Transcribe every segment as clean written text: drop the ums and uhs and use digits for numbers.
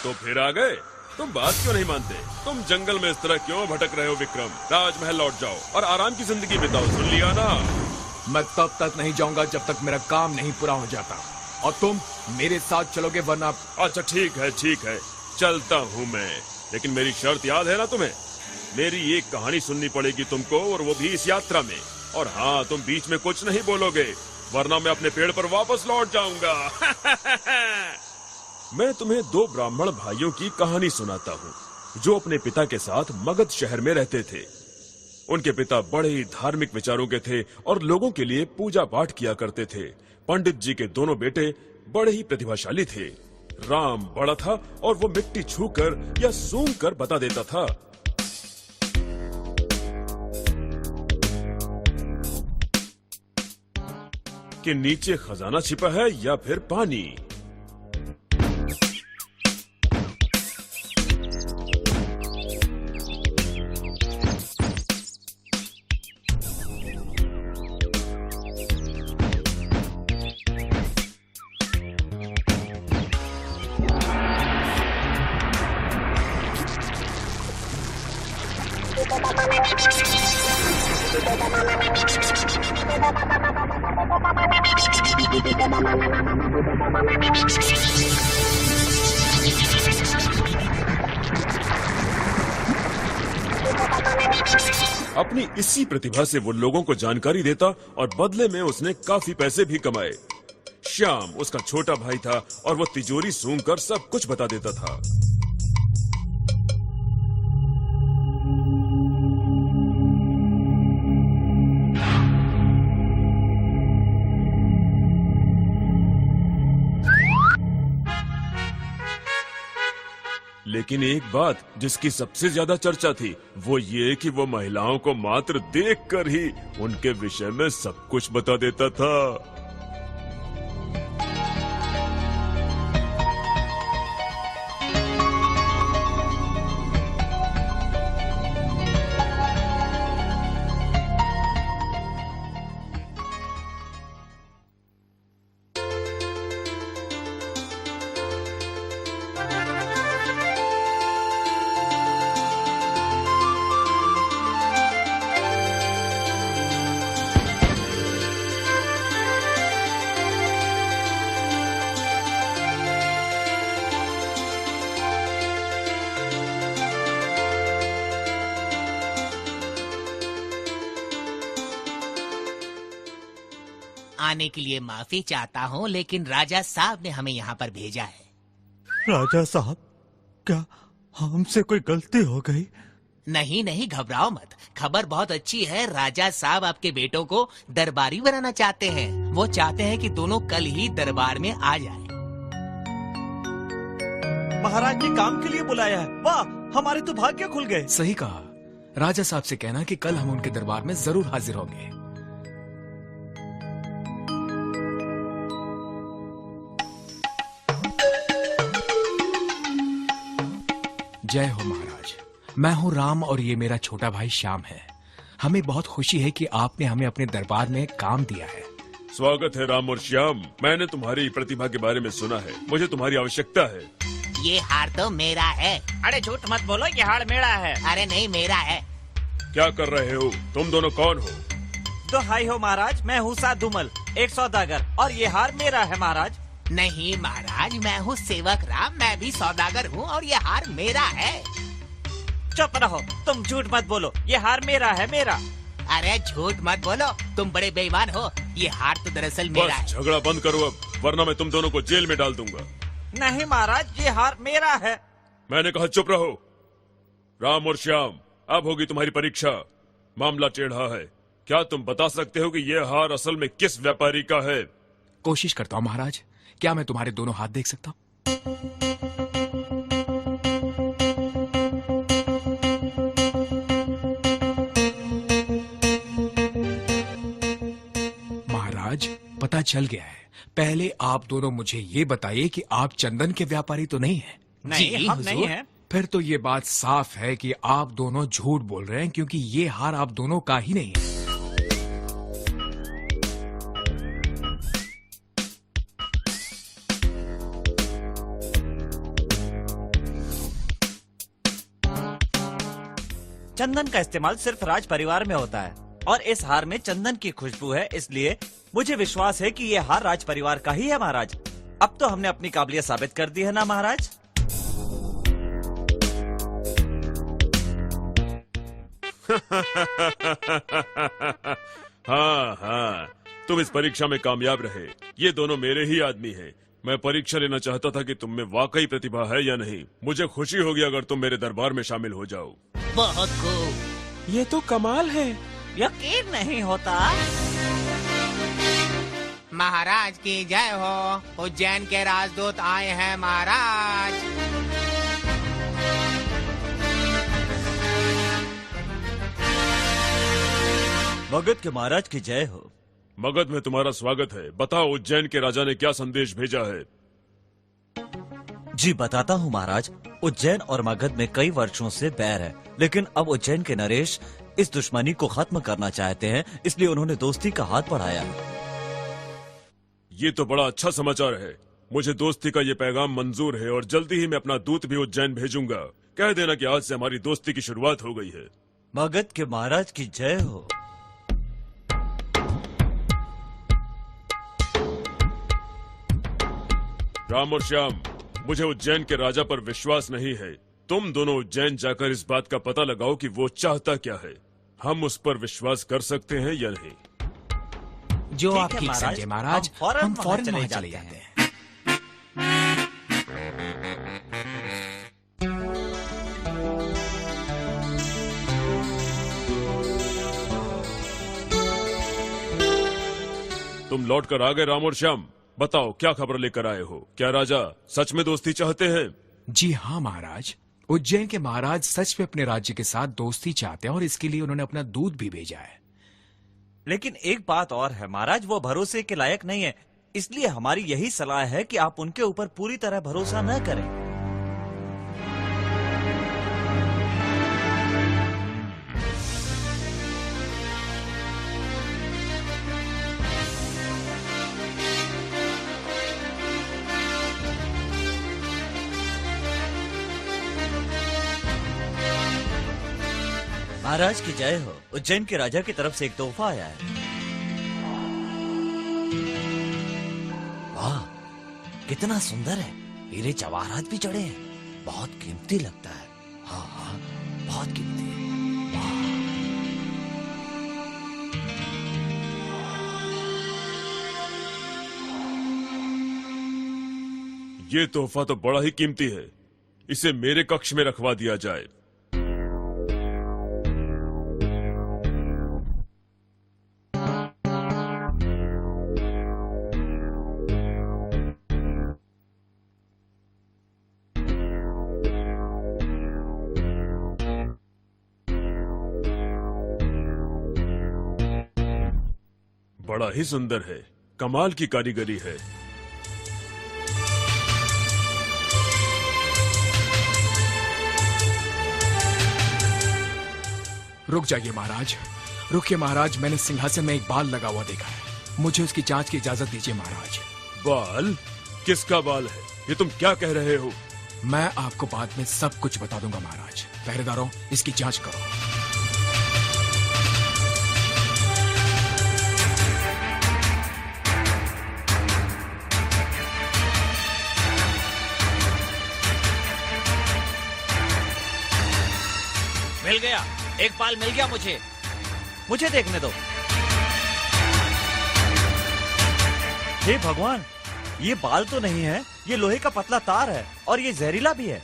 तो फिर आ गए। तुम बात क्यों नहीं मानते? तुम जंगल में इस तरह क्यों भटक रहे हो विक्रम? राजमहल लौट जाओ और आराम की जिंदगी बिताओ, सुन लिया ना? मैं तब तक नहीं जाऊंगा जब तक मेरा काम नहीं पूरा हो जाता, और तुम मेरे साथ चलोगे वरना। अच्छा ठीक है, चलता हूँ मैं, लेकिन मेरी शर्त याद है ना तुम्हें? मेरी एक कहानी सुननी पड़ेगी तुमको, और वो भी इस यात्रा में। और हाँ, तुम बीच में कुछ नहीं बोलोगे, वरना मैं अपने पेड़ पर वापस लौट जाऊंगा। मैं तुम्हें दो ब्राह्मण भाइयों की कहानी सुनाता हूँ, जो अपने पिता के साथ मगध शहर में रहते थे। उनके पिता बड़े ही धार्मिक विचारों के थे और लोगों के लिए पूजा पाठ किया करते थे। पंडित जी के दोनों बेटे बड़े ही प्रतिभाशाली थे। राम बड़ा था और वो मिट्टी छूकर या सूंघकर बता देता था। कि नीचे खजाना छिपा है या फिर पानी। अपनी इसी प्रतिभा से वो लोगों को जानकारी देता और बदले में उसने काफी पैसे भी कमाए। श्याम उसका छोटा भाई था और वो तिजोरी सूंघकर सब कुछ बता देता था। लेकिन एक बात जिसकी सबसे ज्यादा चर्चा थी, वो ये कि वो महिलाओं को मात्र देखकर ही उनके विषय में सब कुछ बता देता था। आने के लिए माफी चाहता हूँ, लेकिन राजा साहब ने हमें यहाँ पर भेजा है। राजा साहब, क्या हमसे कोई गलती हो गई? नहीं नहीं, घबराओ मत, खबर बहुत अच्छी है। राजा साहब आपके बेटों को दरबारी बनाना चाहते हैं। वो चाहते हैं कि दोनों कल ही दरबार में आ जाएं। महाराज ने काम के लिए बुलाया है। वाह, हमारे तो भाग्य खुल गए। सही कहा। राजा साहब से कहना कि कल हम उनके दरबार में जरूर हाजिर होंगे। जय हो महाराज। मैं हूँ राम और ये मेरा छोटा भाई श्याम है। हमें बहुत खुशी है कि आपने हमें अपने दरबार में काम दिया है। स्वागत है राम और श्याम। मैंने तुम्हारी प्रतिभा के बारे में सुना है, मुझे तुम्हारी आवश्यकता है। ये हार तो मेरा है। अरे झूठ मत बोलो, ये हार मेरा है। अरे नहीं, मेरा है। क्या कर रहे हो तुम दोनों? कौन हो? दुहाई हो महाराज, मैं हूँ साधुमल, एक सौदागर, और ये हार मेरा है महाराज। नहीं महाराज, मैं हूँ सेवक राम, मैं भी सौदागर हूँ और ये हार मेरा है। चुप रहो, तुम झूठ मत बोलो, ये हार मेरा है, मेरा। अरे झूठ मत बोलो, तुम बड़े बेईमान हो। ये हार तो दरअसल मेरा है। बस झगड़ा बंद करो अब, वरना मैं तुम दोनों को जेल में डाल दूंगा। नहीं महाराज, ये हार मेरा है। मैंने कहा चुप रहो। राम और श्याम, अब होगी तुम्हारी परीक्षा। मामला टेढ़ा है। क्या तुम बता सकते हो कि यह हार असल में किस व्यापारी का है? कोशिश करता हूँ महाराज। क्या मैं तुम्हारे दोनों हाथ देख सकता हूँ? महाराज, पता चल गया है। पहले आप दोनों मुझे ये बताइए कि आप चंदन के व्यापारी तो नहीं हैं? नहीं, जी, हम हुजूर। नहीं हैं। फिर तो ये बात साफ है कि आप दोनों झूठ बोल रहे हैं, क्योंकि ये हार आप दोनों का ही नहीं है। चंदन का इस्तेमाल सिर्फ राज परिवार में होता है और इस हार में चंदन की खुशबू है, इसलिए मुझे विश्वास है कि ये हार राज परिवार का ही है महाराज। अब तो हमने अपनी काबिलियत साबित कर दी है ना महाराज। हाँ हाँ, तुम इस परीक्षा में कामयाब रहे। ये दोनों मेरे ही आदमी हैं। मैं परीक्षा लेना चाहता था कि तुम में वाकई प्रतिभा है या नहीं। मुझे खुशी होगी अगर तुम मेरे दरबार में शामिल हो जाओ। बहुत खूब। ये तो कमाल है। यकीन नहीं होता। महाराज की जय हो। उज्जैन के राजदूत आए हैं महाराज। मगध के महाराज की जय हो। मगध में तुम्हारा स्वागत है। बताओ उज्जैन के राजा ने क्या संदेश भेजा है? जी बताता हूँ महाराज। उज्जैन और मगध में कई वर्षों से बैर है, लेकिन अब उज्जैन के नरेश इस दुश्मनी को खत्म करना चाहते हैं, इसलिए उन्होंने दोस्ती का हाथ बढ़ाया है। ये तो बड़ा अच्छा समाचार है। मुझे दोस्ती का ये पैगाम मंजूर है और जल्दी ही मैं अपना दूत भी उज्जैन भेजूंगा। कह देना कि आज से हमारी दोस्ती की शुरुआत हो गई है। मगध के महाराज की जय हो। राम और श्याम, मुझे उज्जैन के राजा पर विश्वास नहीं है। तुम दोनों उज्जैन जाकर इस बात का पता लगाओ कि वो चाहता क्या है। हम उस पर विश्वास कर सकते हैं या नहीं? जो ठीक आप है ठीक महाराज, समझे महाराज, हम फौरन वहाँ चले जाते हैं। तुम लौट कर आ गए राम और श्याम। बताओ क्या खबर लेकर आए हो? क्या राजा सच में दोस्ती चाहते हैं? जी हाँ महाराज, उज्जैन के महाराज सच में अपने राज्य के साथ दोस्ती चाहते हैं और इसके लिए उन्होंने अपना दूत भी भेजा है। लेकिन एक बात और है महाराज, वो भरोसे के लायक नहीं है, इसलिए हमारी यही सलाह है कि आप उनके ऊपर पूरी तरह भरोसा न करें। महाराज की जय हो। उज्जैन के राजा की तरफ से एक तोहफा आया है। वाह, कितना सुंदर है। हीरे जवाहरात भी चढ़े हैं। बहुत कीमती लगता है। हाँ हाँ, बहुत कीमती है। वाह। ये तोहफा तो बड़ा ही कीमती है। इसे मेरे कक्ष में रखवा दिया जाए। बड़ा ही सुंदर है। कमाल की कारीगरी है। रुक जाइए महाराज, रुकिए महाराज। मैंने सिंहासन में एक बाल लगा हुआ देखा है। मुझे उसकी जांच की इजाजत दीजिए महाराज। बाल? किसका बाल है? ये तुम क्या कह रहे हो? मैं आपको बाद में सब कुछ बता दूंगा महाराज। पहरेदारों, इसकी जांच करो। मिल गया, एक बाल मिल गया मुझे। मुझे देखने दो। हे भगवान, ये बाल तो नहीं है, ये लोहे का पतला तार है और ये जहरीला भी है।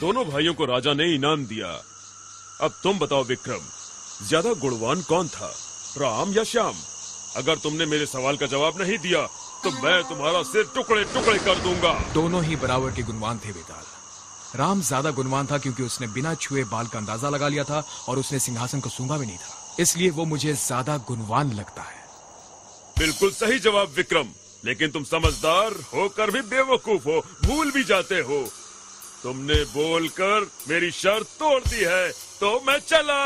दोनों भाइयों को राजा ने इनाम दिया। अब तुम बताओ विक्रम, ज्यादा गुणवान कौन था, राम या श्याम? अगर तुमने मेरे सवाल का जवाब नहीं दिया तो मैं तुम्हारा सिर टुकड़े टुकड़े कर दूंगा। दोनों ही बराबर के गुणवान थे बेताल। राम ज्यादा गुणवान था क्योंकि उसने बिना छुए बाल का अंदाजा लगा लिया था और उसने सिंहासन को सूंघा भी नहीं था, इसलिए वो मुझे ज्यादा गुणवान लगता है। बिल्कुल सही जवाब विक्रम, लेकिन तुम समझदार होकर भी बेवकूफ हो, भूल भी जाते हो। तुमने बोलकर मेरी शर्त तोड़ दी है, तो मैं चला।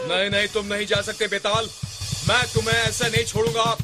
नहीं नहीं, तुम नहीं जा सकते बेताल। मैं तुम्हें ऐसे नहीं छोड़ूंगा।